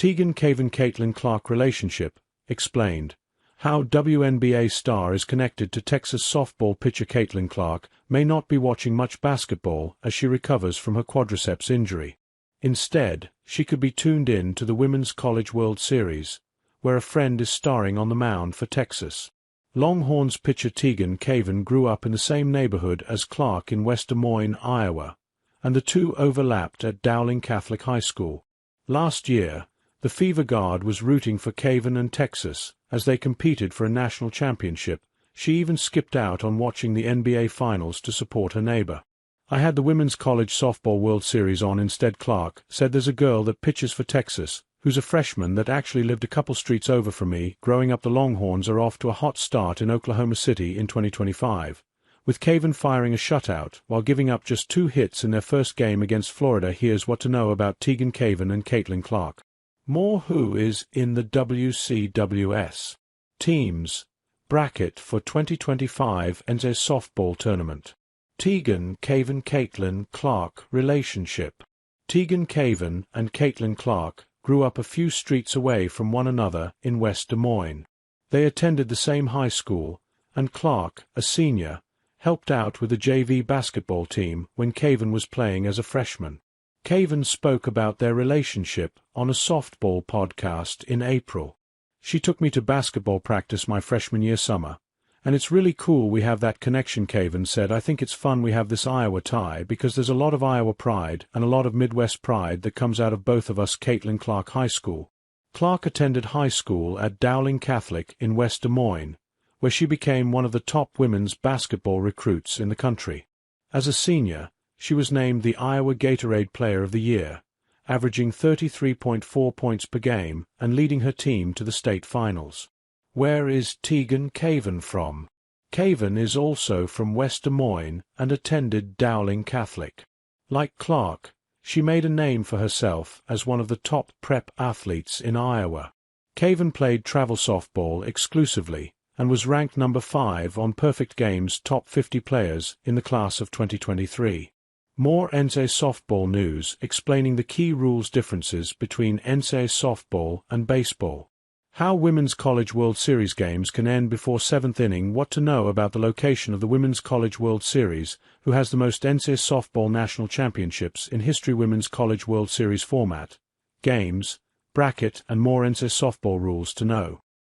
Teagan kavan-caitlin Clark relationship, explained. How WNBA star is connected to Texas softball pitcher Caitlin Clark may not be watching much basketball as she recovers from her quadriceps injury. Instead, she could be tuned in to the Women's College World Series, where a friend is starring on the mound for Texas. Longhorns pitcher Teagan Cavan grew up in the same neighborhood as Clark in West Des Moines, Iowa, and the two overlapped at Dowling Catholic High School. Last year, the Fever Guard was rooting for Cavan and Texas as they competed for a national championship. She even skipped out on watching the NBA Finals to support her neighbor. I had the Women's College Softball World Series on instead. Clark said there's a girl that pitches for Texas, who's a freshman that actually lived a couple streets over from me. Growing up, the Longhorns are off to a hot start in Oklahoma City in 2025, with Cavan firing a shutout while giving up just 2 hits in their first game against Florida. Here's what to know about Teagan Cavan and Caitlin Clark. More. Who is in the WCWS teams bracket for 2025 NCAA softball tournament? Teagan Cavan Caitlin Clark relationship. Teagan Cavan and Caitlin Clark grew up a few streets away from one another in West Des Moines. They attended the same high school, and Clark, a senior, helped out with the JV basketball team when Cavan was playing as a freshman. Cavan spoke about their relationship on a softball podcast in April. She took me to basketball practice my freshman year summer, and it's really cool we have that connection. Cavan said, I think it's fun we have this Iowa tie because there's a lot of Iowa pride and a lot of Midwest pride that comes out of both of us. Caitlin Clark High School. Clark attended high school at Dowling Catholic in West Des Moines, where she became one of the top women's basketball recruits in the country. As a senior, she was named the Iowa Gatorade Player of the Year, averaging 33.4 points per game and leading her team to the state finals. Where is Teagan Cavan from? Cavan is also from West Des Moines and attended Dowling Catholic. Like Clark, she made a name for herself as one of the top prep athletes in Iowa. Cavan played travel softball exclusively and was ranked number 5 on Perfect Game's top 50 players in the class of 2023. More NCAA softball news explaining the key rules differences between NCAA softball and baseball. How Women's College World Series games can end before 7th inning. What to know about the location of the Women's College World Series, who has the most NCAA softball national championships in history. Women's College World Series format, games, bracket and more NCAA softball rules to know.